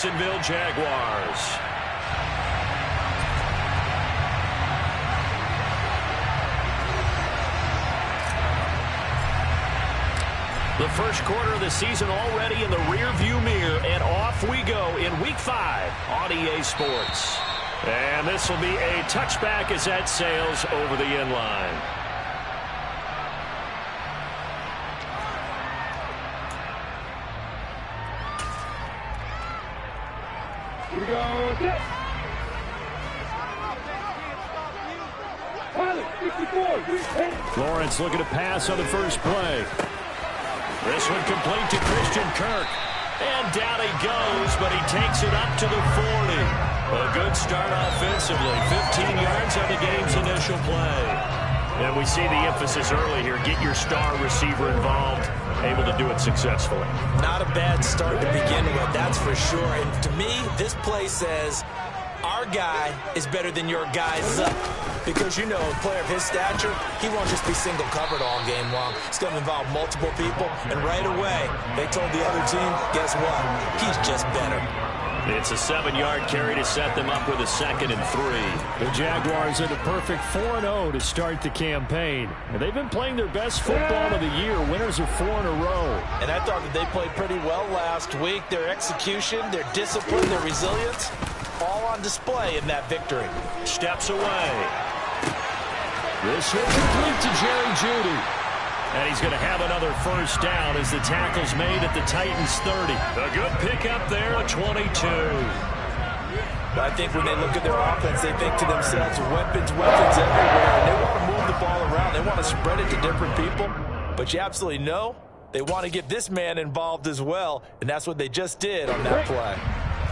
Jacksonville Jaguars. The first quarter of the season already in the rearview mirror, and off we go in Week 5 on EA Sports. And this will be a touchback as that sails over the end line. Here we go. Set. Pilot, 54. Lawrence looking to pass on the first play. This one complete to Christian Kirk. And down he goes, but he takes it up to the 40. A good start offensively. 15 yards on the game's initial play. And we see the emphasis early here. Get your star receiver involved. Able to do it successfully. Not a bad start to begin with, that's for sure. And to me, this play says our guy is better than your guy's up. Because, you know, a player of his stature, he won't just be single covered all game long. It's going to involve multiple people. And right away, they told the other team, guess what? He's just better. It's a 7-yard carry to set them up with a 2nd and 3. The Jaguars had a perfect 4-0 to start the campaign. And they've been playing their best football of the year. Winners of 4 in a row. And I thought that they played pretty well last week. Their execution, their discipline, their resilience, all on display in that victory. Steps away. This hit complete to Jerry Jeudy. And he's going to have another first down as the tackle's made at the Titans 30. A good pickup there at 22. I think when they look at their offense, they think to themselves, weapons everywhere. And they want to move the ball around. They want to spread it to different people. But you absolutely know they want to get this man involved as well. And that's what they just did on that play.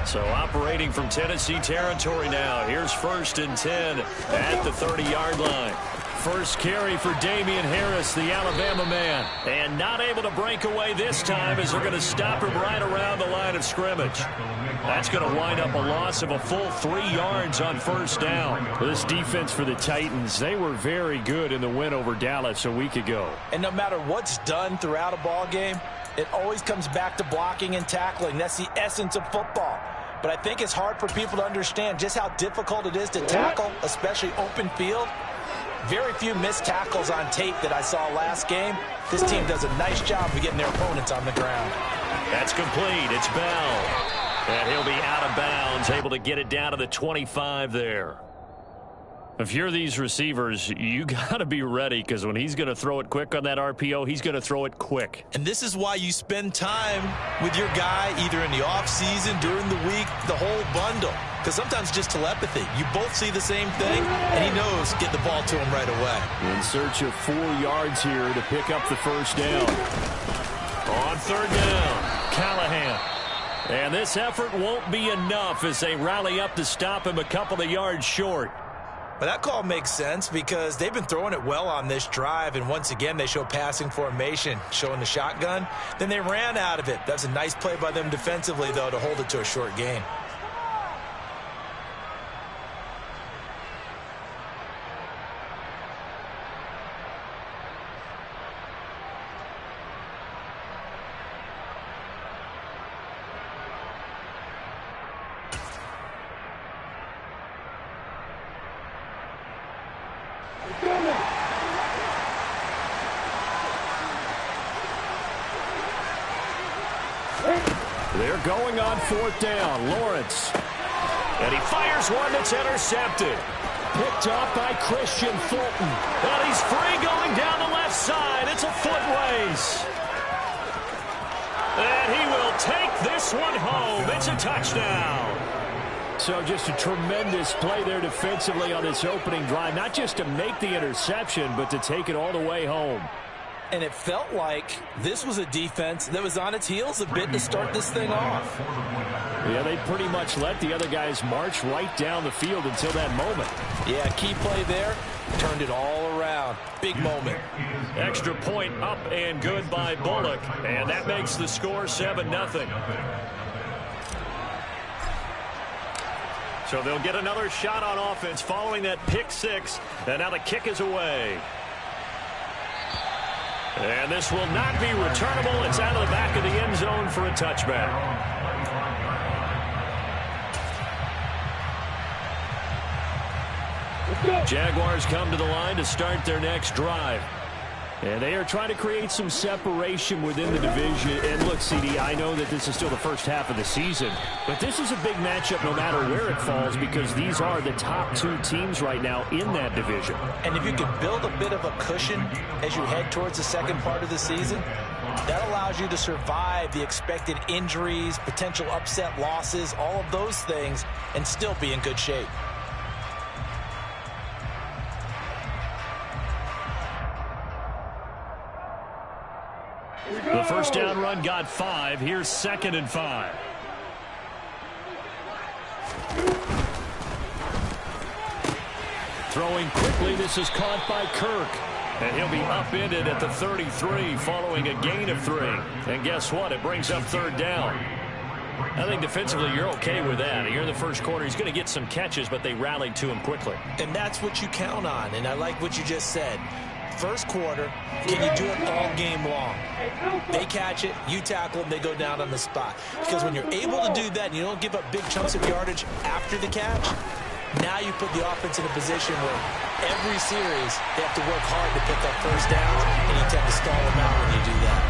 So operating from Tennessee territory now. Here's 1st and 10 at the 30-yard line. First carry for Damian Harris, the Alabama man. And not able to break away this time as they're going to stop him right around the line of scrimmage. That's going to wind up a loss of a full 3 yards on first down. This defense for the Titans, they were very good in the win over Dallas a week ago. And no matter what's done throughout a ball game, it always comes back to blocking and tackling. That's the essence of football. But I think it's hard for people to understand just how difficult it is to tackle, especially open field. Very few missed tackles on tape that I saw last game. This team does a nice job of getting their opponents on the ground. That's complete. It's Bell. And he'll be out of bounds, able to get it down to the 25 there. If you're these receivers, you got to be ready because when he's going to throw it quick on that RPO, he's going to throw it quick. And this is why you spend time with your guy either in the offseason, during the week, the whole bundle. Because sometimes just telepathy. You both see the same thing, and he knows get the ball to him right away. In search of 4 yards here to pick up the first down. On 3rd down, Callahan. And this effort won't be enough as they rally up to stop him a couple of yards short. But that call makes sense because they've been throwing it well on this drive, and once again they show passing formation, showing the shotgun. Then they ran out of it. That's a nice play by them defensively, though, to hold it to a short gain. They're going on 4th down. Lawrence. And he fires one that's intercepted. Picked off by Christian Fulton. And he's free going down the left side. It's a foot race. And he will take this one home. It's a touchdown. So just a tremendous play there defensively on this opening drive. Not just to make the interception, but to take it all the way home. And it felt like this was a defense that was on its heels a bit to start this thing off. Yeah, they pretty much let the other guys march right down the field until that moment. Yeah, key play there. Turned it all around. Big moment. Extra point up and good by Bullock. And that makes the score 7-0. So they'll get another shot on offense following that pick 6. And now the kick is away. And this will not be returnable. It's out of the back of the end zone for a touchback. Jaguars come to the line to start their next drive. And they are trying to create some separation within the division. And look, CD, I know that this is still the first half of the season, but this is a big matchup no matter where it falls because these are the top two teams right now in that division. And if you can build a bit of a cushion as you head towards the second part of the season, that allows you to survive the expected injuries, potential upset losses, all of those things, and still be in good shape. The first down run got 5. Here's 2nd and 5. Throwing quickly, this is caught by Kirk. And he'll be upended at the 33 following a gain of 3. And guess what? It brings up 3rd down. I think defensively you're okay with that. Here in the first quarter, he's going to get some catches, but they rallied to him quickly. And that's what you count on, and I like what you just said. First quarter, can you do it all game long? They catch it, you tackle them, they go down on the spot. Because when you're able to do that and you don't give up big chunks of yardage after the catch, now you put the offense in a position where every series they have to work hard to pick up first downs, and you tend to stall them out when you do that.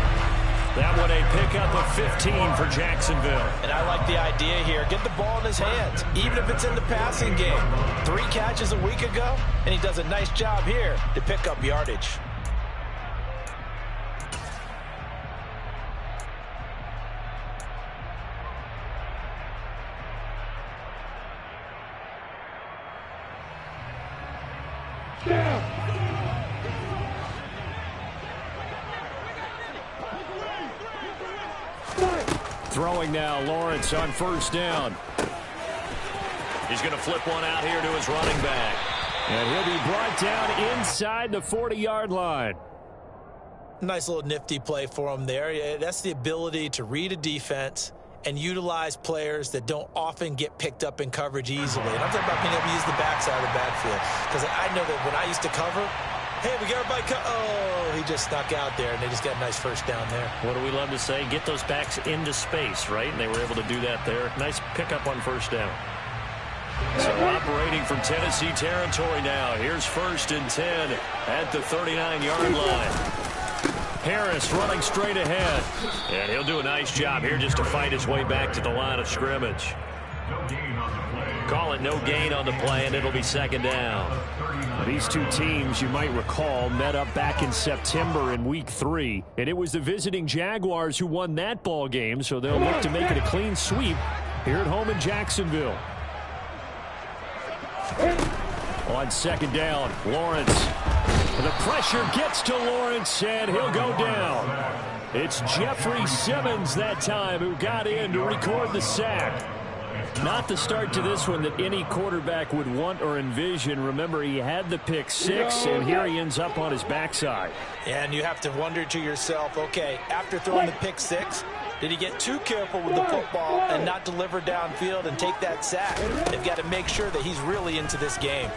That one a pickup of 15 for Jacksonville. And I like the idea here. Get the ball in his hands, even if it's in the passing game. 3 catches a week ago, and he does a nice job here to pick up yardage. Throwing now, Lawrence on first down. He's going to flip one out here to his running back. And he'll be brought down inside the 40-yard line. Nice little nifty play for him there. That's the ability to read a defense and utilize players that don't often get picked up in coverage easily. And I'm talking about being able to use the backside of the backfield. Because I know that when I used to cover, hey, we got everybody oh, he just snuck out there, and they just got a nice first down there. What do we love to say? Get those backs into space, right? And they were able to do that there. Nice pickup on first down. So operating from Tennessee territory now. Here's 1st and 10 at the 39-yard line. Harris running straight ahead. And he'll do a nice job here just to fight his way back to the line of scrimmage. Call it no gain on the play, and it'll be 2nd down. These two teams, you might recall, met up back in September in Week 3. And it was the visiting Jaguars who won that ball game, so they'll look to make it a clean sweep here at home in Jacksonville. On 2nd down, Lawrence. The pressure gets to Lawrence, and he'll go down. It's Jeffrey Simmons that time who got in to record the sack. Not the start to this one that any quarterback would want or envision. Remember, he had the pick 6, and here he ends up on his backside. And you have to wonder to yourself, okay, after throwing the pick 6, did he get too careful with the football and not deliver downfield and take that sack? They've got to make sure that he's really into this game.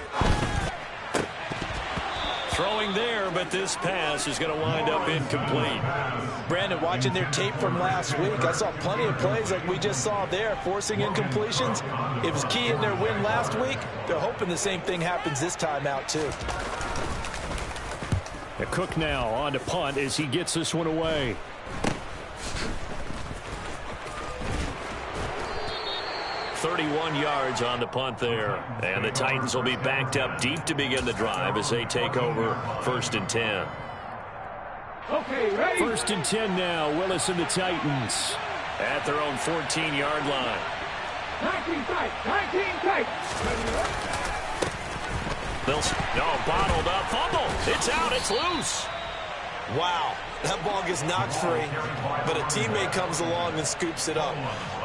Throwing there, but this pass is going to wind up incomplete. Brandon, watching their tape from last week, I saw plenty of plays like we just saw there, forcing incompletions. It was key in their win last week. They're hoping the same thing happens this time out, too. The Cook now on to punt as he gets this one away. .31 yards on the punt there. And the Titans will be backed up deep to begin the drive as they take over 1st and 10. Okay, ready? 1st and 10 now. Willis and the Titans. At their own 14-yard line. 19 tight, 19 tight. Bottled up, fumble. It's out, it's loose. Wow, that ball gets knocked free, but a teammate comes along and scoops it up.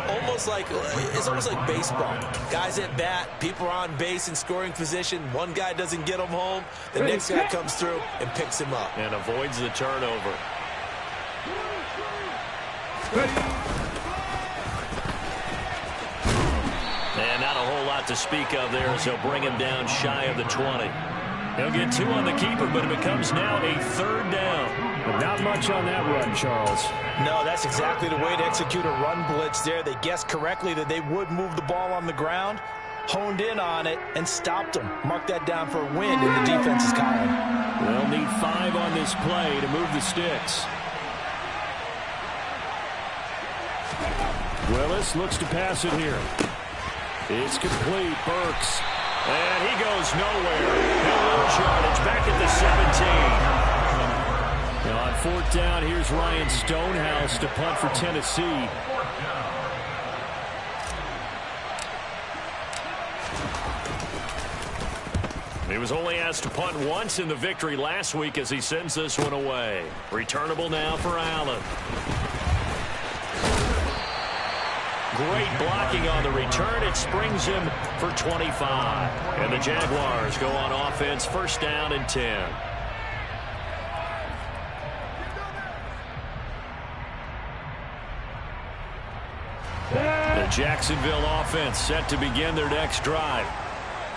It's almost like baseball. Guys at bat, people are on base in scoring position. One guy doesn't get him home. The next guy comes through and picks him up. And avoids the turnover. And not a whole lot to speak of there as they'll bring him down shy of the 20. He'll get 2 on the keeper, but it becomes now a 3rd down. But not much on that run, Charles. No, that's exactly the way to execute a run blitz there. They guessed correctly that they would move the ball on the ground, honed in on it and stopped them. Mark that down for a win in the defense's column. They'll need 5 on this play to move the sticks. Willis looks to pass it here. It's complete. Burks. And he goes nowhere. He'll lose yardage back at the 17. Now on 4th down, here's Ryan Stonehouse to punt for Tennessee. He was only asked to punt once in the victory last week as he sends this one away. Returnable now for Allen. Great blocking on the return. It springs him for 25. And the Jaguars go on offense, 1st down and 10. The Jacksonville offense set to begin their next drive.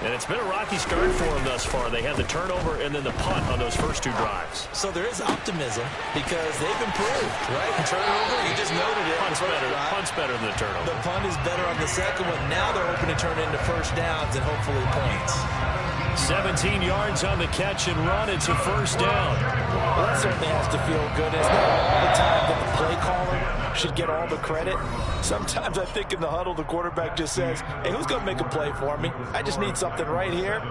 And it's been a rocky start for them thus far. They had the turnover and then the punt on those first 2 drives. So there is optimism because they've improved, right? Turnover, you just noted it. Punt's better than the turnover. The punt is better on the second one. Now they're hoping to turn into 1st downs and hopefully points. 17 yards on the catch and run. It's a 1st down. Well, that certainly has to feel good. It's not all the time that the play caller should get all the credit. Sometimes I think in the huddle, the quarterback just says, hey, who's going to make a play for me? I just need something right here.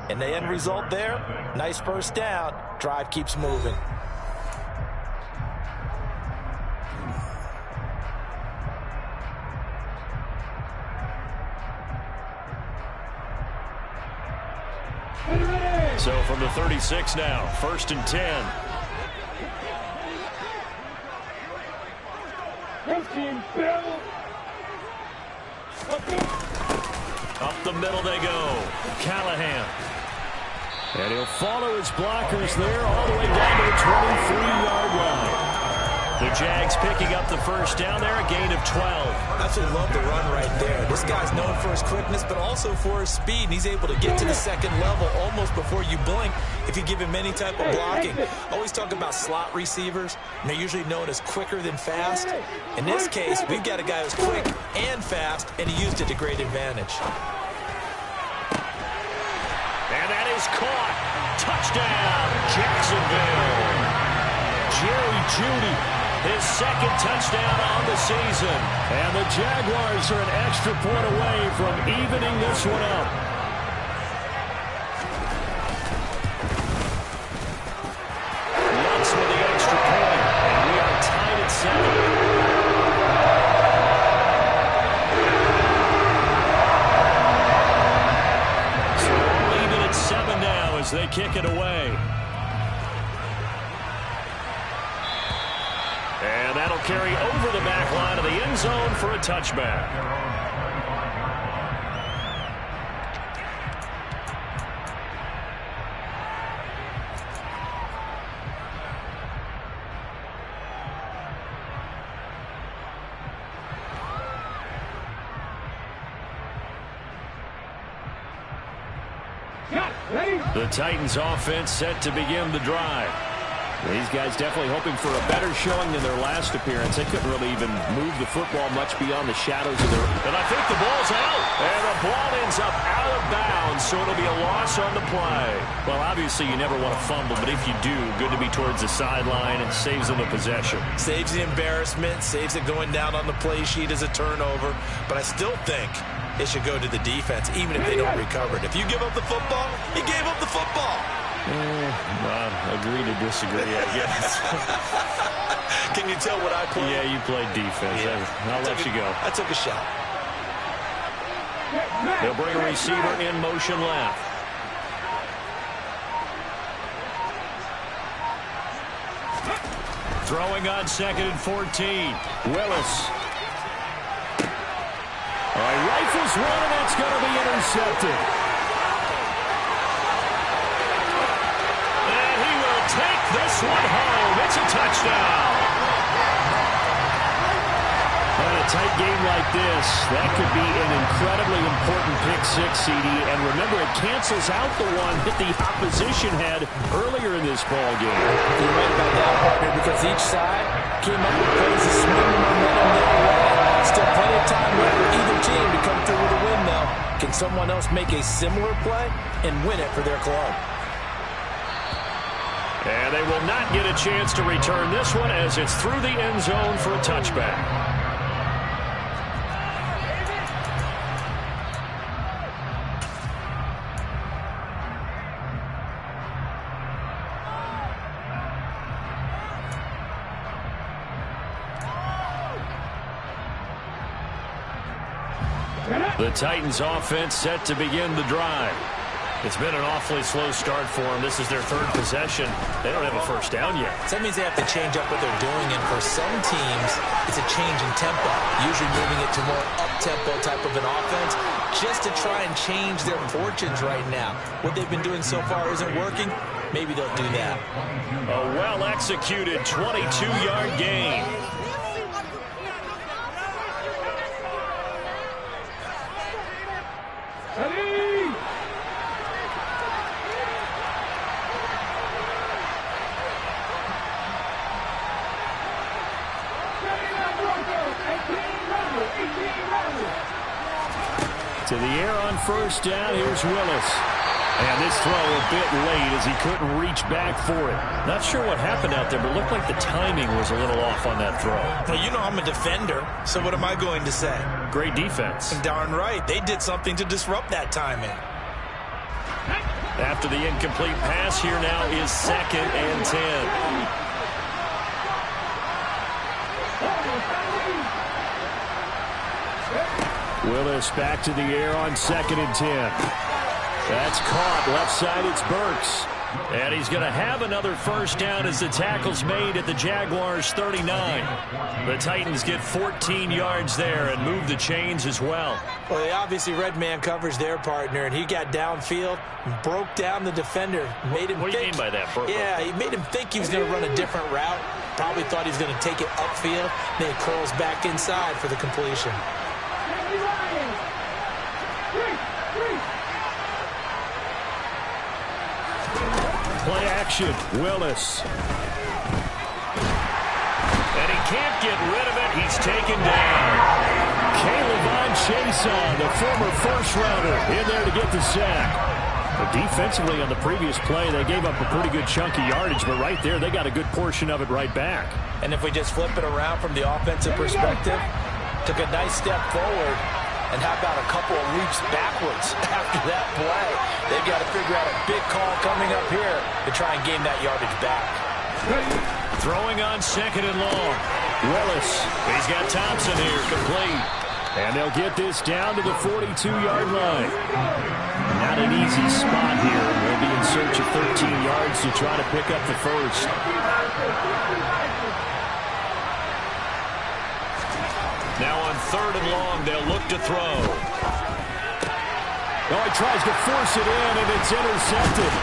And the end result there, nice 1st down. Drive keeps moving. So from the 36 now, 1st and 10. Up the middle they go. Callahan. And he'll follow his blockers there all the way down to the 23-yard line. The Jags picking up the 1st down there, a gain of 12. I absolutely love the run right there. This guy's known for his quickness, but also for his speed. And he's able to get to the 2nd level almost before you blink if you give him any type of blocking. I always talk about slot receivers, and they're usually known as quicker than fast. In this case, we've got a guy who's quick and fast, and he used it to great advantage. And that is caught. Touchdown, Jacksonville. Jerry Jeudy, his 2nd touchdown on the season. And the Jaguars are an extra point away from evening this one up. Lutz with the extra point, and we are tied at 7. As they kick it away. And that'll carry over the back line of the end zone for a touchback. The Titans offense set to begin the drive. These guys definitely hoping for a better showing than their last appearance. They couldn't really even move the football much beyond the shadows of their... And I think the ball's out. And the ball ends up out of bounds, so it'll be a loss on the play. Well, obviously you never want to fumble, but if you do, good to be towards the sideline and saves them the possession. Saves the embarrassment, saves it going down on the play sheet as a turnover. But I still think it should go to the defense, even if they don't recover it. If you give up the football, you gave up the football. Agree to disagree, I guess. Can you tell what I played? Yeah, you played defense. Yeah. I'll let you go. I took a shot. They'll bring a receiver in motion left. Throwing on 2nd and 14. Willis. All right, rifles one, and that's going to be intercepted. And he will take this one home. It's a touchdown. In a tight game like this, that could be an incredibly important pick-6, CD. And remember, it cancels out the one that the opposition had earlier in this ball game. You're right about that, partner, because each side came up with plays to swing the momentum their way. Still plenty of time left for either team to come through with a win, though. Can someone else make a similar play and win it for their club? And they will not get a chance to return this one as it's through the end zone for a touchback. The Titans offense set to begin the drive. It's been an awfully slow start for them. This is their third possession. They don't have a first down yet. So that means they have to change up what they're doing, and for some teams, it's a change in tempo, usually moving it to more up-tempo type of an offense just to try and change their fortunes right now. What they've been doing so far isn't working. Maybe they'll do that. A well-executed 22-yard gain. To the air on first down, here's Willis. And this throw a bit late as he couldn't reach back for it. Not sure what happened out there, but it looked like the timing was a little off on that throw. Well, you know I'm a defender, so what am I going to say? Great defense. And darn right, they did something to disrupt that timing. After the incomplete pass, here now is 2nd and 10. Willis back to the air on 2nd and 10. That's caught. Left side, it's Burks. And he's going to have another first down as the tackle's made at the Jaguars' 39. The Titans get 14 yards there and move the chains as well. Well, they obviously red man coverage their partner, and he got downfield and broke down the defender. Made him what do you mean by that, Burke? Yeah, he made him think he was going to run a different route. Probably thought he was going to take it upfield. Then he curls back inside for the completion. Play action, Willis. And he can't get rid of it. He's taken down. K'Lavon Chaisson, the former first-rounder, in there to get the sack. But defensively on the previous play, they gave up a pretty good chunk of yardage, but right there, they got a good portion of it right back. And if we just flip it around from the offensive perspective, took a nice step forward, and how about a couple of leaps backwards after that play? They've got to figure out a big call coming up here to try and gain that yardage back. Throwing on 2nd and long. Willis, he's got Thompson here, complete. And they'll get this down to the 42-yard line. Not an easy spot here. They'll be in search of 13 yards to try to pick up the first. Now on 3rd and long, they'll look to throw. Oh, he tries to force it in, and it's intercepted.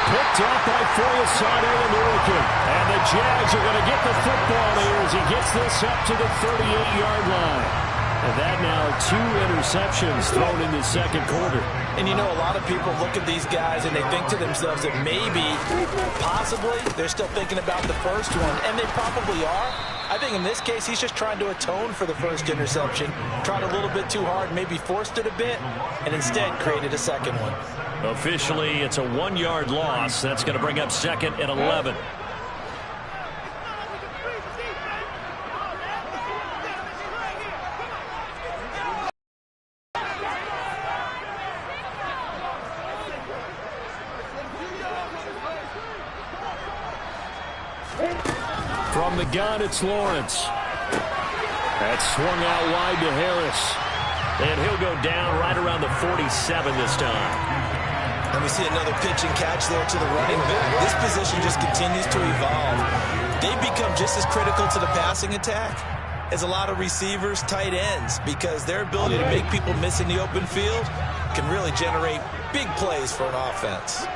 Picked up by Foyesade Oluokun. And the Jags are going to get the football here as he gets this up to the 38-yard line. And that now 2 interceptions thrown in the second quarter. And you know, a lot of people look at these guys and they think to themselves that maybe, possibly, they're still thinking about the first one. And they probably are. I think in this case, he's just trying to atone for the first interception. Tried a little bit too hard, maybe forced it a bit, and instead created a second one. Officially, it's a 1-yard loss. That's going to bring up 2nd and 11. From the gun, it's Lawrence. That's swung out wide to Harris. And he'll go down right around the 47 this time. And we see another pitch and catch there to the running back. This position just continues to evolve. They become just as critical to the passing attack as a lot of receivers, tight ends, because their ability to make people miss in the open field can really generate big plays for an offense.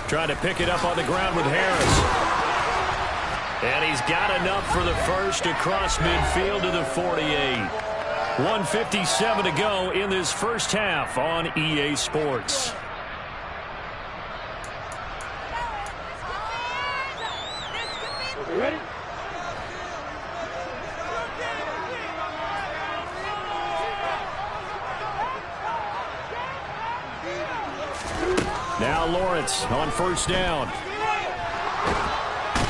Trying to pick it up on the ground with Harris. And he's got enough for the first across midfield to the 48. 1:57 to go in this first half on EA Sports. Ready? Now Lawrence on first down.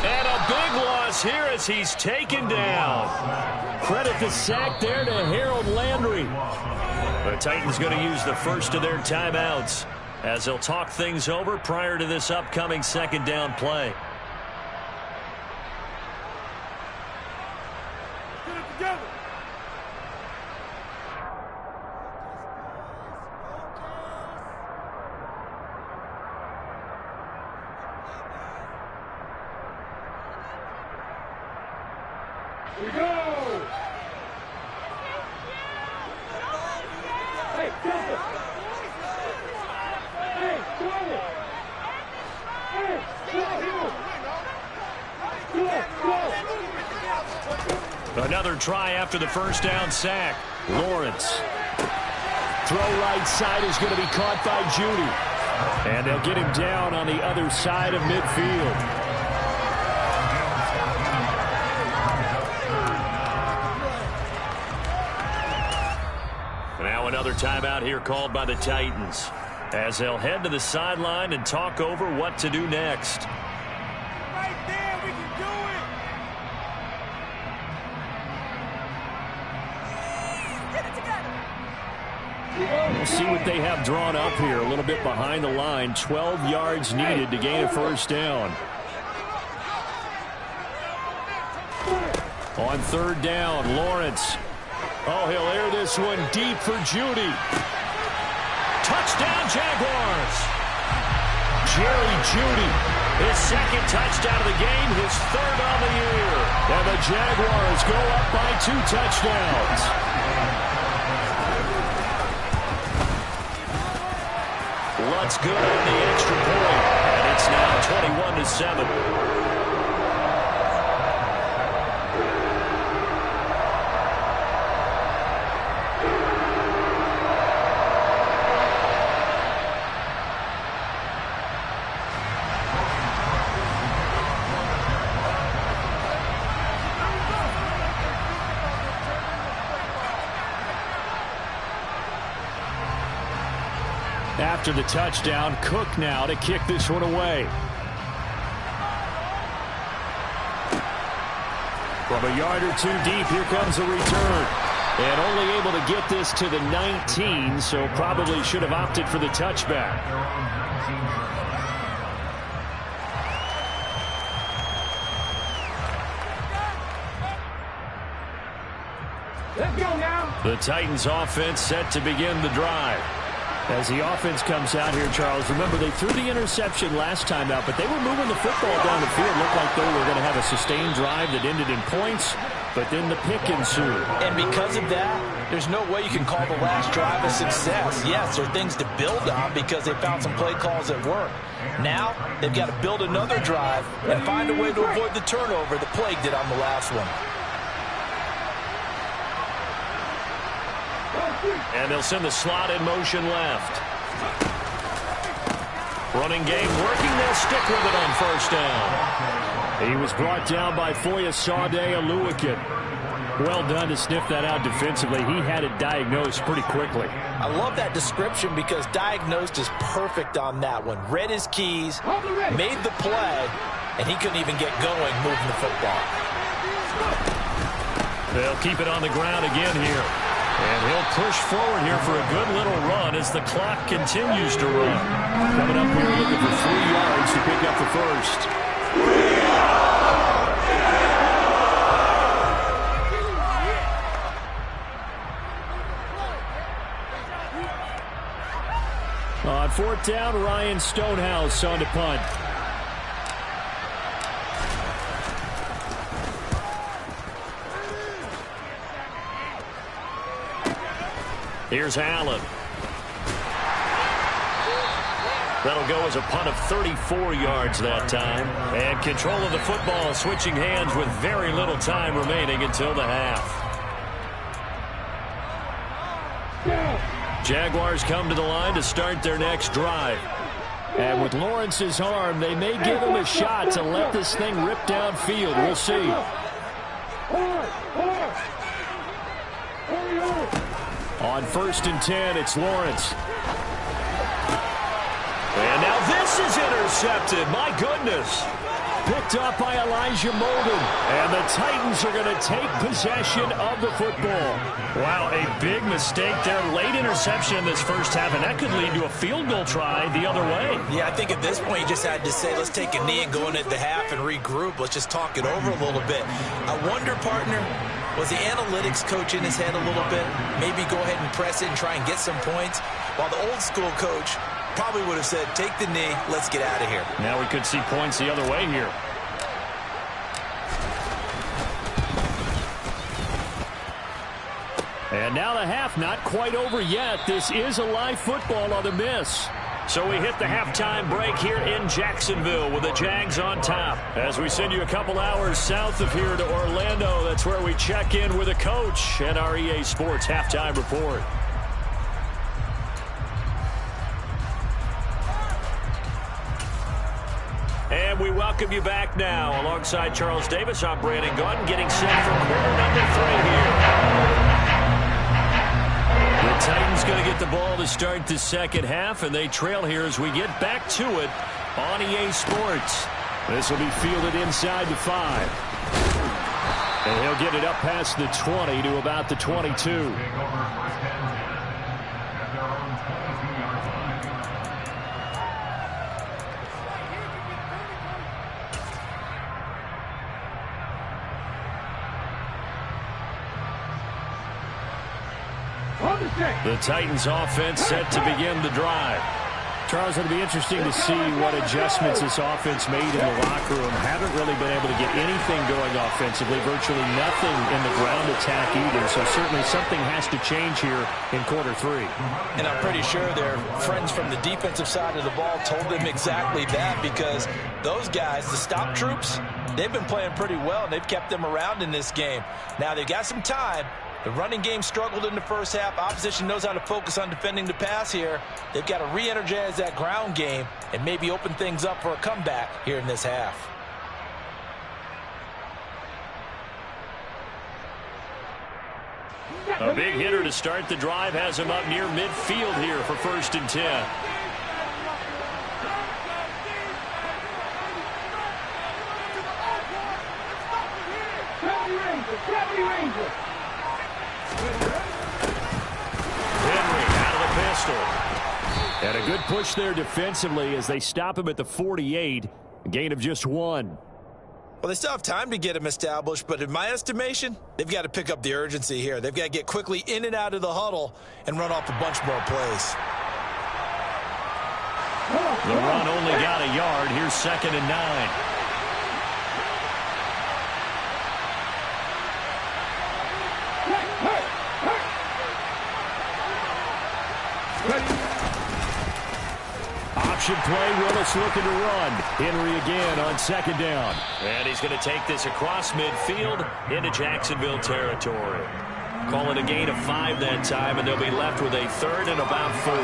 And a big loss here as he's taken down. Credit the sack there to Harold Landry. The Titans going to use the first of their timeouts as they'll talk things over prior to this upcoming second down play. Get it together. We go! Hey, jump it! Hey, throw it! Hey, go! Another try after the first down sack. Lawrence. Throw right side is going to be caught by Judy. And they'll get him down on the other side of midfield. Now another timeout here called by the Titans as they'll head to the sideline and talk over what to do next. Right there, we can do it! Get it together! We'll see what they have drawn up here. A little bit behind the line. 12 yards needed to gain a first down. On third down, Lawrence. Oh, he'll air this one deep for Judy. Touchdown, Jaguars. Jerry Judy, his second touchdown of the game, his third on the year. And the Jaguars go up by 2 touchdowns. Lutz good on the extra point. And it's now 21-7. After the touchdown, Cook now to kick this one away. From a yard or two deep, here comes the return. And only able to get this to the 19, so probably should have opted for the touchback. Let's go now! The Titans offense set to begin the drive. As the offense comes out here, Charles, remember they threw the interception last time out, but they were moving the football down the field. Looked like they were going to have a sustained drive that ended in points, but then the pick ensued. And because of that, there's no way you can call the last drive a success. Yes, there are things to build on because they found some play calls that work. Now, they've got to build another drive and find a way to avoid the turnover the Plague did on the last one. And they'll send the slot in motion left. Running game working. They'll stick with it on first down. He was brought down by Foyesade Oluwakin. Well done to sniff that out defensively. He had it diagnosed pretty quickly. I love that description because diagnosed is perfect on that one. Read his keys, made the play, and he couldn't even get going moving the football. They'll keep it on the ground again here. And he'll push forward here for a good little run as the clock continues to run. Coming up here looking for 3 yards to pick up the first. On fourth down, Ryan Stonehouse on to punt. Here's Allen. That'll go as a punt of 34 yards that time. And control of the football switching hands with very little time remaining until the half. Jaguars come to the line to start their next drive. And with Lawrence's arm, they may give him a shot to let this thing rip downfield. We'll see. On 1st and 10, it's Lawrence. And now this is intercepted. My goodness. Picked up by Elijah Molden. And the Titans are going to take possession of the football. Wow, a big mistake there. Late interception in this first half, and that could lead to a field goal try the other way. Yeah, I think at this point you just had to say, let's take a knee and go in at the half and regroup. Let's just talk it over a little bit. I wonder, partner, was the analytics coach in his head a little bit? Maybe go ahead and press it and try and get some points, while the old school coach probably would have said, take the knee, let's get out of here. Now we could see points the other way here. And now the half not quite over yet. This is a live football on the miss. So we hit the halftime break here in Jacksonville with the Jags on top. As we send you a couple hours south of here to Orlando, that's where we check in with a coach and our EA Sports halftime report. And we welcome you back now. Alongside Charles Davis, I'm Brandon Gunn, getting set for quarter number 3 here. The Titans going to get the ball to start the second half, and they trail here as we get back to it on EA Sports. This will be fielded inside the 5. And he'll get it up past the 20 to about the 22. The Titans offense set to begin the drive. Charles, it'll be interesting to see what adjustments this offense made in the locker room. Haven't really been able to get anything going offensively, virtually nothing in the ground attack either. So certainly something has to change here in quarter 3. And I'm pretty sure their friends from the defensive side of the ball told them exactly that, because those guys, the stop troops, they've been playing pretty well, and they've kept them around in this game. Now they've got some time. The running game struggled in the first half. Opposition knows how to focus on defending the pass here. They've got to re-energize that ground game and maybe open things up for a comeback here in this half. A big hitter to start the drive has him up near midfield here for 1st and 10. Henry out of the pistol. And a good push there defensively as they stop him at the 48. A gain of just 1. Well, they still have time to get him established, but in my estimation, they've got to pick up the urgency here. They've got to get quickly in and out of the huddle and run off a bunch more plays. The run only got a yard. Here's 2nd and 9. Option play, Willis looking to run. Henry again on 2nd down. And he's going to take this across midfield into Jacksonville territory. Call it a gain of 5 that time, and they'll be left with a 3rd and about 4.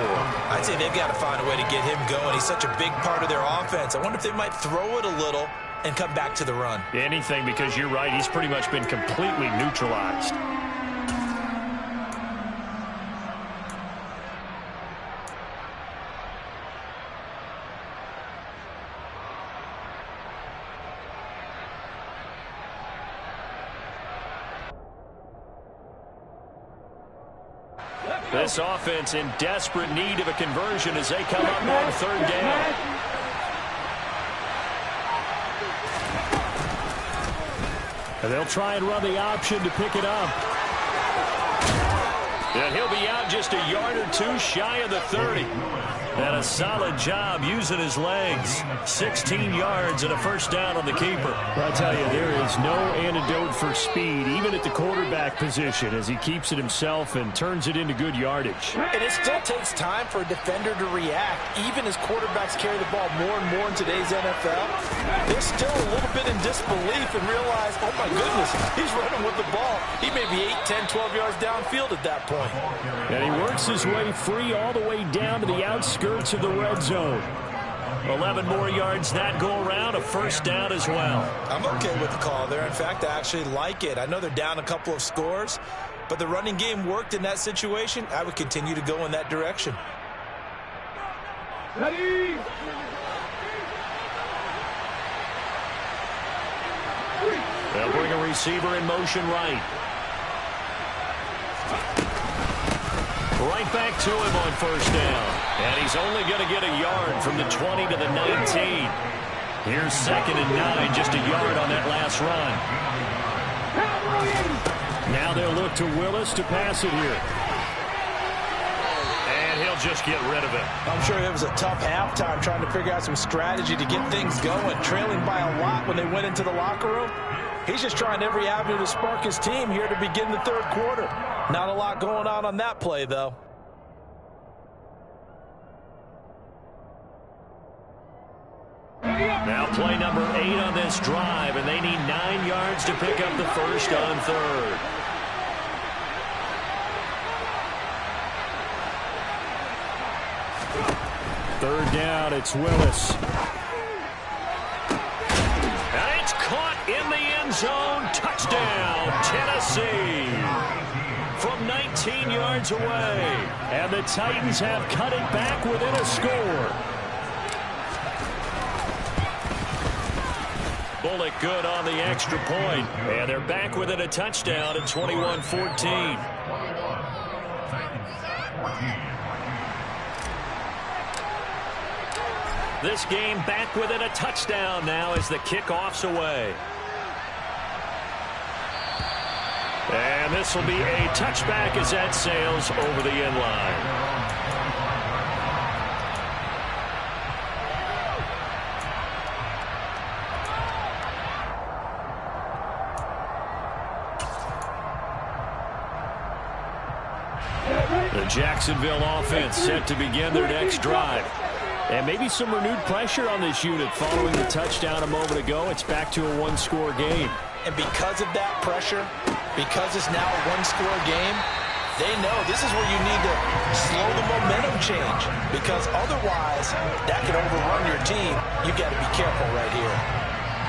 I'd say they've got to find a way to get him going. He's such a big part of their offense. I wonder if they might throw it a little and come back to the run. Anything, because you're right. He's pretty much been completely neutralized. This offense in desperate need of a conversion as they come up on 3rd down. And they'll try and run the option to pick it up. And he'll be out just a yard or 2 shy of the 30. And a solid job using his legs. 16 yards and a 1st down on the keeper. I tell you, there is no antidote for speed, even at the quarterback position, as he keeps it himself and turns it into good yardage. And it still takes time for a defender to react, even as quarterbacks carry the ball more and more in today's NFL. They're still a little bit in disbelief and realize, oh my goodness, he's running with the ball. He may be 8, 10, 12 yards downfield at that point. point. And he works his way free all the way down to the outskirts of the red zone. 11 more yards that go around, a first down as well. I'm okay with the call there. In fact, I actually like it. I know they're down a couple of scores, but the running game worked in that situation. I would continue to go in that direction. Ready? They'll bring a receiver in motion right. Right back to him on first down. And he's only going to get a yard from the 20 to the 19. Here's 2nd and 9, just a yard on that last run. Now they'll look to Willis to pass it here. And he'll just get rid of it. I'm sure it was a tough halftime trying to figure out some strategy to get things going. Trailing by a lot when they went into the locker room. He's just trying every avenue to spark his team here to begin the third quarter. Not a lot going on that play, though. Now play number 8 on this drive, and they need 9 yards to pick up the first on third. Third down, it's Willis. And it's caught in the end zone. Touchdown, Tennessee. From 19 yards away. And the Titans have cut it back within a score. Bullock good on the extra point. And they're back within a touchdown at 21-14. This game back within a touchdown now as the kickoff's away. And this will be a touchback as that sails over the end line. The Jacksonville offense set to begin their next drive. And maybe some renewed pressure on this unit following the touchdown a moment ago. It's back to a one-score game. And because of that pressure, because it's now a one-score game, they know this is where you need to slow the momentum change. Because otherwise, that could overrun your team. You've got to be careful right here.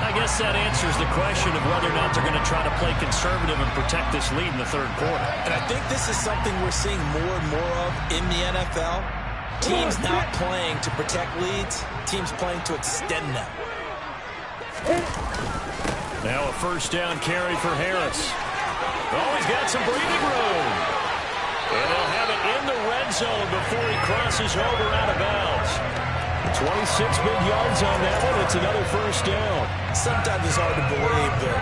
I guess that answers the question of whether or not they're going to try to play conservative and protect this lead in the third quarter. And I think this is something we're seeing more and more of in the NFL. Teams not playing to protect leads, teams playing to extend them. Now a first down carry for Harris. Oh, he's got some breathing room. And they'll have it in the red zone before he crosses over out of bounds. 26 big yards on that one. It's another first down. Sometimes it's hard to believe, but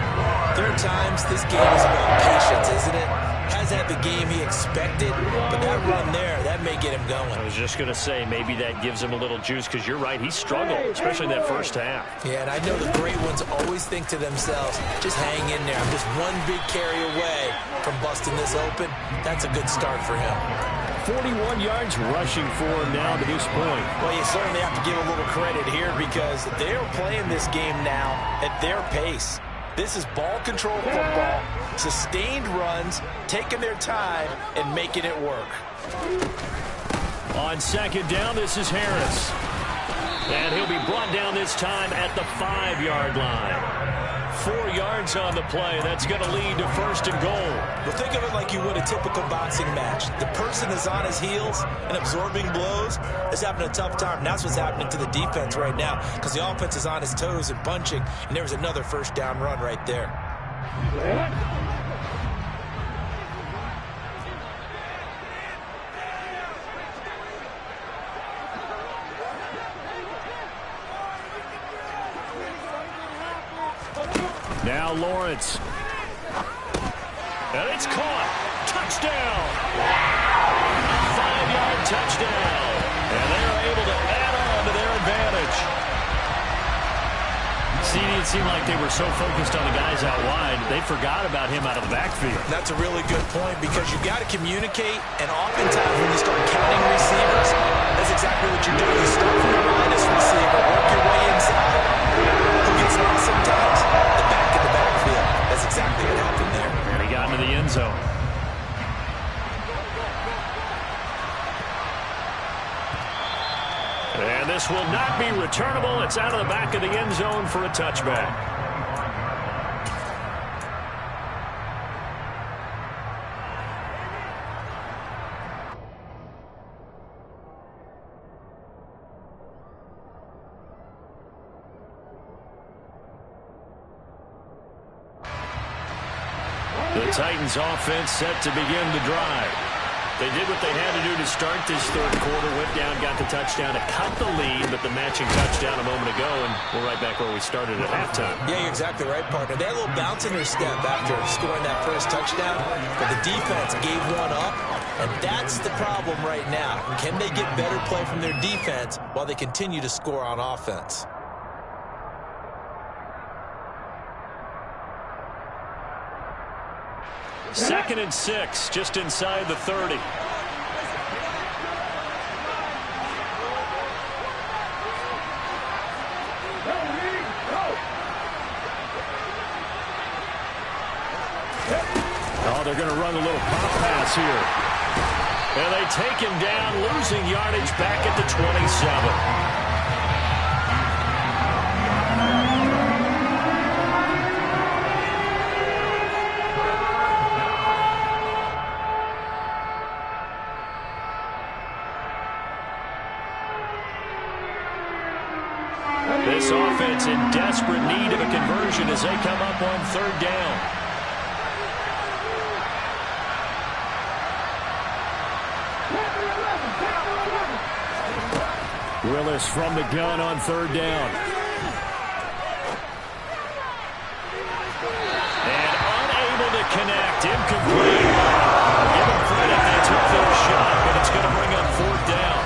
there are times this game is about patience, isn't it? Has had the game he expected, but that run there, that may get him going. I was just going to say, maybe that gives him a little juice, because you're right, he struggled, especially in that first half. Yeah, and I know the great ones always think to themselves, just hang in there. I'm just one big carry away from busting this open. That's a good start for him. 41 yards rushing for him now to this point. Well, you certainly have to give a little credit here because they're playing this game now at their pace. This is ball control football, sustained runs, taking their time, and making it work. On second down, this is Harris. And he'll be brought down this time at the 5-yard line. 4 yards on the play. That's going to lead to first and goal. Well, think of it like you would a typical boxing match. The person is on his heels and absorbing blows is having a tough time. And that's what's happening to the defense right now because the offense is on his toes and punching, and there was another first down run right there. Now Lawrence. And it's caught. Touchdown. 5-yard touchdown. And they're able to add on to their advantage. See, it seemed like they were so focused on the guys out wide, they forgot about him out of the backfield. That's a really good point because you've got to communicate, and oftentimes when you start counting receivers, that's exactly what you do. You start from the widest receiver, work your way inside. Who gets lost sometimes? The back in the backfield. That's exactly what happened there. And he got into the end zone. this will not be returnable. It's out of the back of the end zone for a touchback. The Titans offense set to begin the drive. They did what they had to do to start this third quarter. Went down, got the touchdown to cut the lead, but the matching touchdown a moment ago, and we're right back where we started at halftime. Yeah, you're exactly right, partner. They had a little bounce in their step after scoring that first touchdown, but the defense gave one up, and that's the problem right now. Can they get better play from their defense while they continue to score on offense? Second and 6, just inside the 30. Oh, they're going to run a little pop pass here. And they take him down, losing yardage back at the 27. This offense in desperate need of a conversion as they come up on third down. Willis from the gun on third down. And unable to connect. Incomplete. Give them credit. They took their shot, but it's going to bring up fourth down.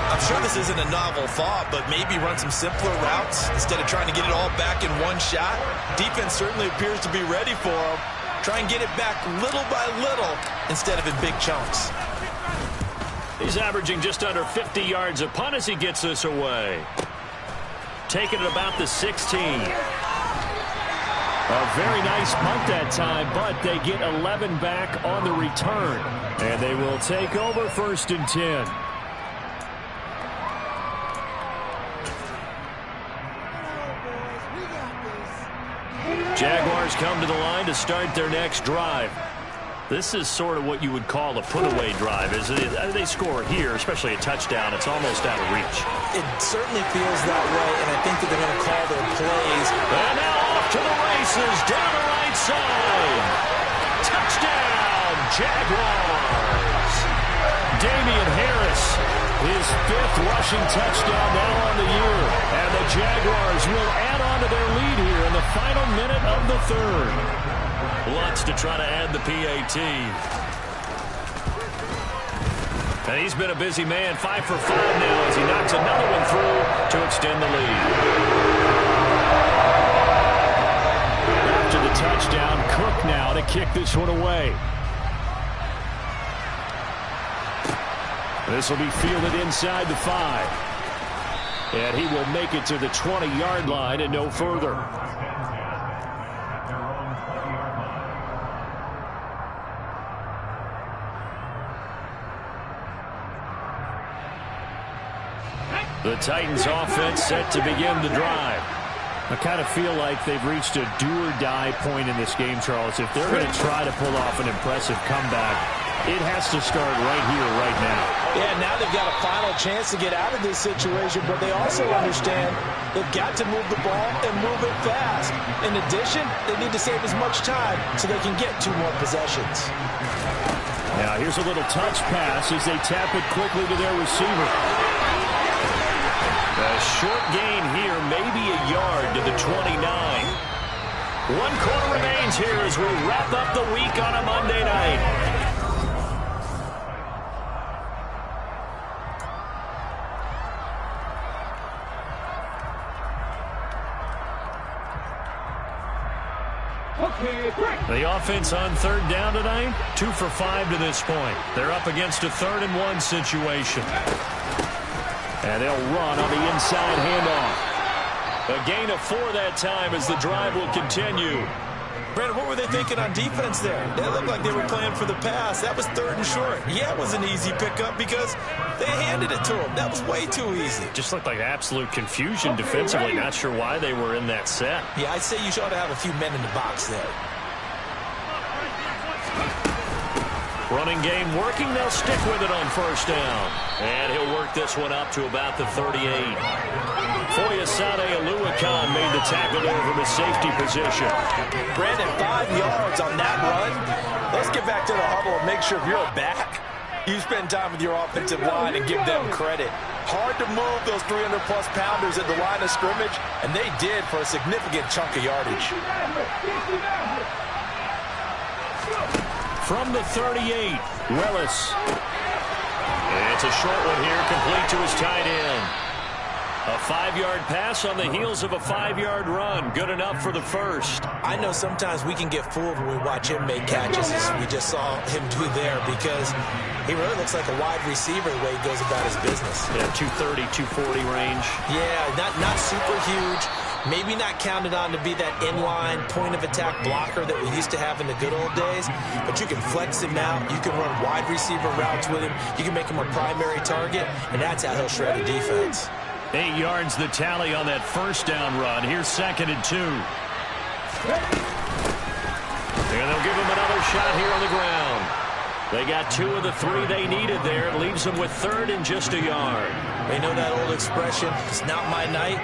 I'm sure this isn't a novel thought, but maybe run some simpler routes instead of trying to get it all back in one shot. Defense certainly appears to be ready for them. Try and get it back little by little instead of in big chunks. He's averaging just under 50 yards a punt as he gets this away. Taking it about the 16. A very nice punt that time, but they get 11 back on the return. And they will take over first and 10. Jaguars come to the line to start their next drive. This is sort of what you would call a put-away drive. As they score here, especially a touchdown, it's almost out of reach. It certainly feels that way, and I think that they're going to call their plays. And now off to the races, down the right side. Touchdown, Jaguars. Damien Harris, his 5th rushing touchdown now on the year. And the Jaguars will add on to their lead here in the final minute of the third. Wants to try to add the PAT. And he's been a busy man, 5 for 5 now as he knocks another one through to extend the lead. After the touchdown, Cook now to kick this one away. This will be fielded inside the 5. And he will make it to the 20-yard line and no further. The Titans offense set to begin the drive. I kind of feel like they've reached a do-or-die point in this game, Charles. If they're going to try to pull off an impressive comeback, it has to start right here, right now. Yeah, now they've got a final chance to get out of this situation, but they also understand they've got to move the ball and move it fast. In addition, they need to save as much time so they can get 2 more possessions. Now here's a little touch pass as they tap it quickly to their receiver. A short gain here, maybe a yard to the 29. 1 quarter remains here as we wrap up the week on a Monday night. The offense on third down tonight, 2 for 5 to this point. They're up against a 3rd and 1 situation. And they'll run on the inside handoff. A gain of 4 that time as the drive will continue. Brandon, what were they thinking on defense there? They looked like they were playing for the pass. That was 3rd and short. Yeah, it was an easy pickup because they handed it to them. That was way too easy. Just looked like absolute confusion defensively. Not sure why they were in that set. Yeah, I'd say you should have a few men in the box there. Running game working. They'll stick with it on 1st down. And he'll work this one up to about the 38. Foyesade Oluwakan made the tackle there from his safety position. Brandon, 5 yards on that run. Let's get back to the huddle and make sure if you're a back, you spend time with your offensive line and give them credit. Hard to move those 300-plus pounders at the line of scrimmage, and they did for a significant chunk of yardage. From the 38, Willis. It's a short one here, complete to his tight end. A 5-yard pass on the heels of a 5-yard run. Good enough for the first. I know sometimes we can get fooled when we watch him make catches, as we just saw him do there, because he really looks like a wide receiver the way he goes about his business. Yeah, 230, 240 range. Yeah, not super huge. Maybe not counted on to be that inline point-of-attack blocker that we used to have in the good old days, but you can flex him out. You can run wide receiver routes with him. You can make him a primary target, and that's how he'll shred a defense. 8 yards the tally on that 1st down run. Here's 2nd and 2. And they'll give him another shot here on the ground. They got 2 of the 3 they needed there. It leaves them with 3rd and just a yard. They know that old expression, it's not my night.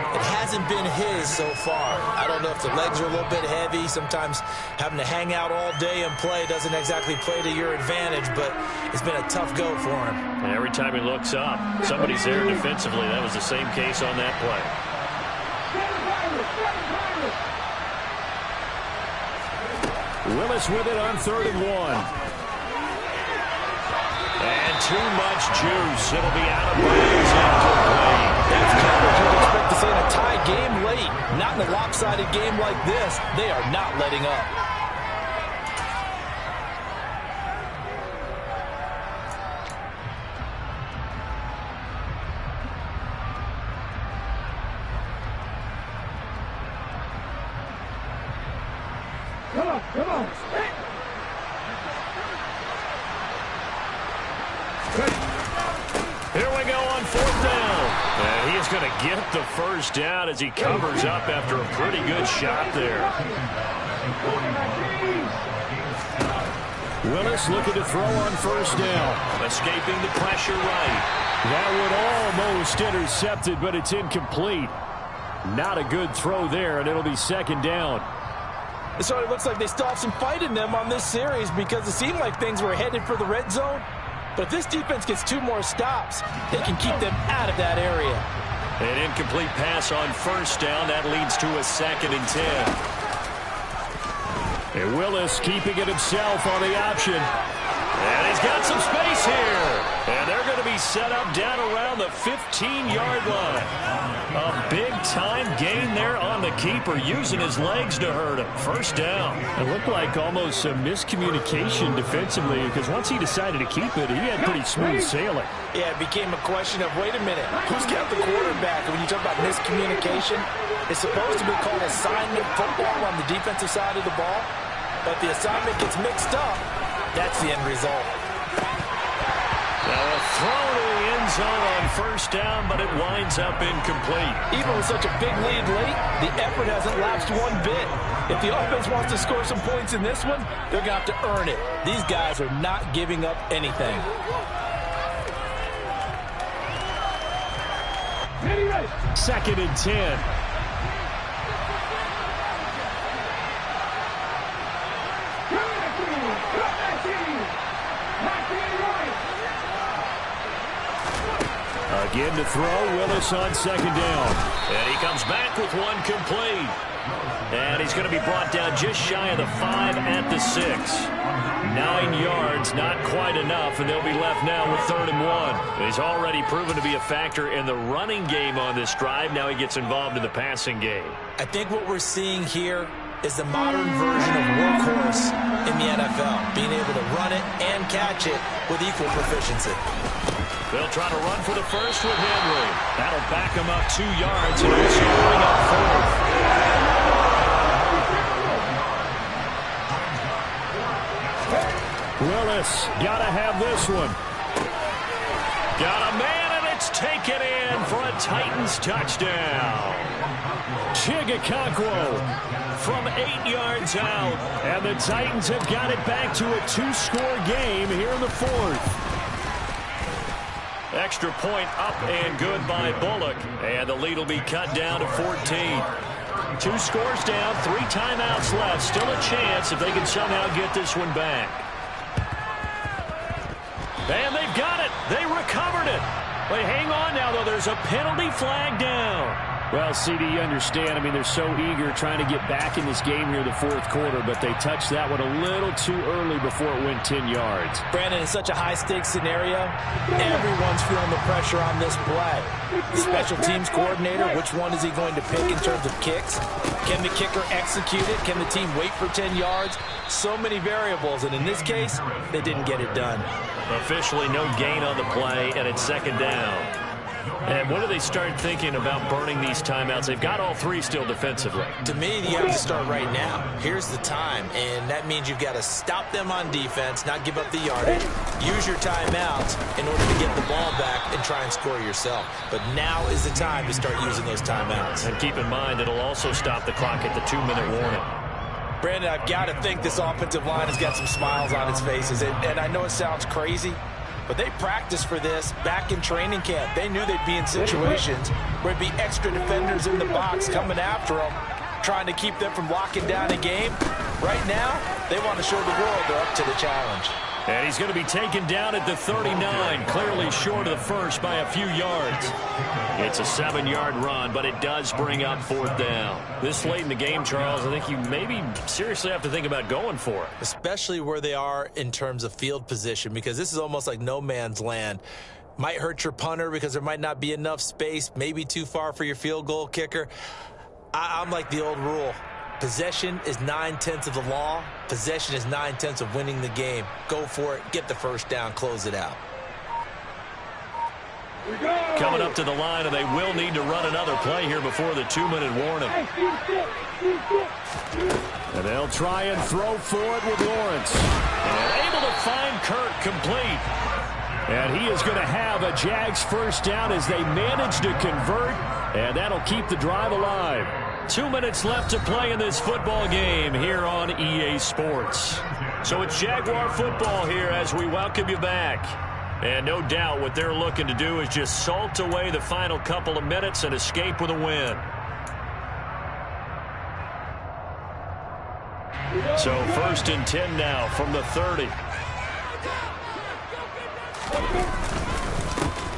It hasn't been his so far. I don't know if the legs are a little bit heavy. Sometimes having to hang out all day and play doesn't exactly play to your advantage, but it's been a tough go for him. And every time he looks up, somebody's there defensively. That was the same case on that play. Willis with it on 3rd and 1. And too much juice. It'll be out of bounds after play. That's coverage you'd expect to see in a tie game late. Not in a lopsided game like this. They are not letting up. Come on. Here we go on 4th down. And he is going to get the 1st down as he covers up after a pretty good shot there. Willis looking to throw on 1st down. Escaping the pressure right. That would almost intercept it, but it's incomplete. Not a good throw there, and it'll be 2nd down. It already looks like they still have some fight in them on this series because it seemed like things were headed for the red zone. But if this defense gets 2 more stops, they can keep them out of that area. An incomplete pass on 1st down. That leads to a 2nd and 10. And Willis keeping it himself on the option. And he's got some space here. And they're going to be set up down around the 15-yard line. A big-time gain there on the keeper, using his legs to hurt him. 1st down. It looked like almost some miscommunication defensively, because once he decided to keep it, he had pretty smooth sailing. Yeah, it became a question of, wait a minute, who's got the quarterback? And when you talk about miscommunication, it's supposed to be called assignment football on the defensive side of the ball. But if the assignment gets mixed up, that's the end result. Now a throw to the end zone on 1st down, but it winds up incomplete. Even with such a big lead late, the effort hasn't lapsed one bit. If the offense wants to score some points in this one, they're going to have to earn it. These guys are not giving up anything. 2nd and 10. Again to throw, Willis on 2nd down. And he comes back with one complete. And he's going to be brought down just shy of the 5 at the 6. 9 yards, not quite enough, and they'll be left now with 3rd and 1. He's already proven to be a factor in the running game on this drive. Now he gets involved in the passing game. I think what we're seeing here is the modern version of workhorse in the NFL, being able to run it and catch it with equal proficiency. They'll try to run for the first with Henry. That'll back him up 2 yards and also bring up 4th. Willis, gotta have this one. Got a man, and it's taken in for a Titans touchdown. Chigokoko from 8 yards out, and the Titans have got it back to a 2-score game here in the fourth. Extra point up and good by Bullock, and the lead will be cut down to 14. 2 scores down, 3 timeouts left. Still a chance if they can somehow get this one back. And they've got it. They recovered it. But hang on now, though. There's a penalty flag down. Well, CD, you understand. I mean, they're so eager trying to get back in this game here in the fourth quarter, but they touched that one a little too early before it went 10 yards. Brandon, it's such a high-stakes scenario. Everyone's feeling the pressure on this play. The special teams coordinator, which one is he going to pick in terms of kicks? Can the kicker execute it? Can the team wait for 10 yards? So many variables, and in this case, they didn't get it done. Officially no gain on the play, and it's second down. And when do they start thinking about burning these timeouts? They've got all 3 still defensively. To me, you have to start right now. Here's the time, and that means you've got to stop them on defense, not give up the yardage, use your timeouts in order to get the ball back and try and score yourself. But now is the time to start using those timeouts. And keep in mind, it'll also stop the clock at the 2-minute warning. Brandon, I've got to think this offensive line has got some smiles on its faces, and I know it sounds crazy, but they practiced for this back in training camp. They knew they'd be in situations where it'd be extra defenders in the box coming after them, trying to keep them from locking down a game. Right now, they want to show the world they're up to the challenge. And he's going to be taken down at the 39, clearly short of the first by a few yards. It's a 7-yard run, but it does bring up 4th down. This late in the game, Charles, I think you maybe seriously have to think about going for it. Especially where they are in terms of field position, because this is almost like no man's land. Might hurt your punter because there might not be enough space, maybe too far for your field goal kicker. I'm like the old rule. Possession is 9/10 of the law. Possession is 9/10 of winning the game. Go for it. Get the first down. Close it out. Coming up to the line, and they will need to run another play here before the 2-minute warning. And they'll try and throw for it with Lawrence. And able to find Kirk complete. And he is going to have a Jags first down as they manage to convert, and that'll keep the drive alive. 2 minutes left to play in this football game here on EA Sports. So it's Jaguar football here as we welcome you back. And no doubt what they're looking to do is just salt away the final couple of minutes and escape with a win. So 1st and 10 now from the 30.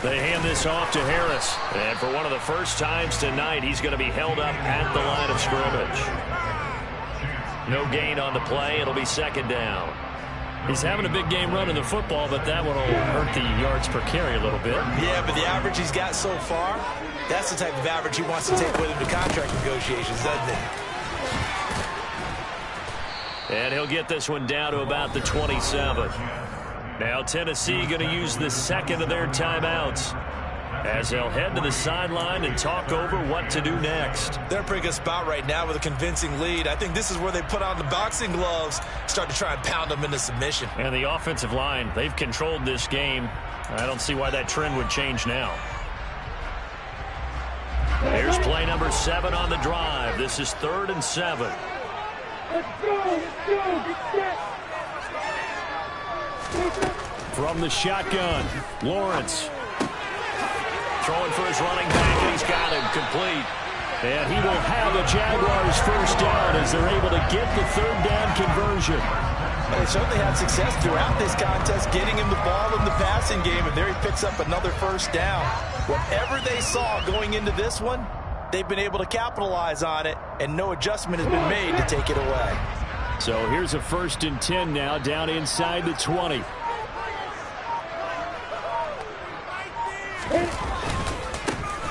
They hand this off to Harris. And for one of the first times tonight, he's going to be held up at the line of scrimmage. No gain on the play. It'll be 2nd down. He's having a big game running the football, but that one will hurt the yards per carry a little bit. Yeah, but the average he's got so far, that's the type of average he wants to take with him to contract negotiations, doesn't it? And he'll get this one down to about the 27. Now Tennessee going to use the 2nd of their timeouts as they'll head to the sideline and talk over what to do next. They're in a pretty good spot right now with a convincing lead. I think this is where they put on the boxing gloves, start to try and pound them into submission. And the offensive line, they've controlled this game. I don't see why that trend would change now. Here's play number 7 on the drive. This is 3rd and 7. Let's go! Get set! From the shotgun, Lawrence. Throwing for his running back, and he's got him complete. And he will have a Jaguars first down as they're able to get the 3rd down conversion. They certainly had success throughout this contest, getting him the ball in the passing game, and there he picks up another first down. Whatever they saw going into this one, they've been able to capitalize on it, and no adjustment has been made to take it away. So here's a 1st and 10 now, down inside the 20.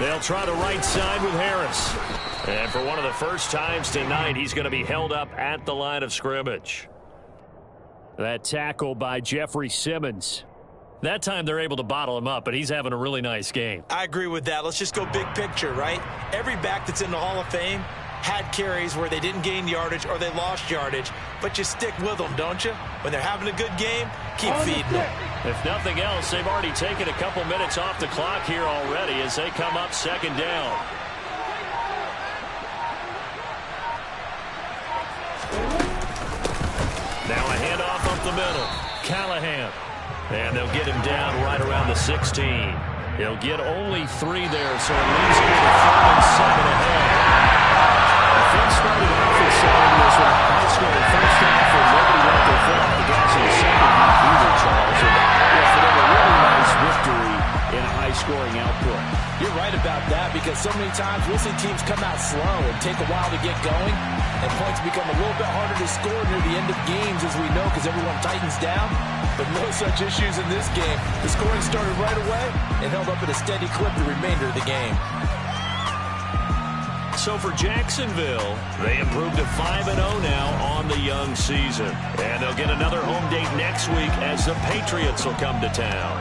They'll try the right side with Harris. And for one of the first times tonight, he's going to be held up at the line of scrimmage. That tackle by Jeffrey Simmons. That time they're able to bottle him up, but he's having a really nice game. I agree with that. Let's just go big picture, right? Every back that's in the Hall of Fame had carries where they didn't gain yardage or they lost yardage, but you stick with them, don't you? When they're having a good game, keep feeding them. If nothing else, they've already taken a couple minutes off the clock here already as they come up second down. Now a handoff up the middle. Callahan. And they'll get him down right around the 16. He'll get only 3 there, so it leaves him with a 3rd and 7 ahead. The Fins started off with saying this with a high-scoring first half, and nobody let their foot off the gas in the second half either, Charles. And for them, a really nice victory in a high-scoring output. You're right about that, because so many times we'll see teams come out slow and take a while to get going, and points become a little bit harder to score near the end of games, as we know, because everyone tightens down. But no such issues in this game. The scoring started right away and held up at a steady clip the remainder of the game. So for Jacksonville, they improved to 5-0 now on the young season. And they'll get another home date next week as the Patriots will come to town.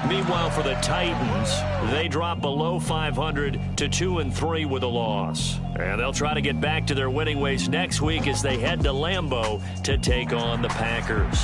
Meanwhile, for the Titans, they drop below 500 to 2-3 with a loss. And they'll try to get back to their winning ways next week as they head to Lambeau to take on the Packers.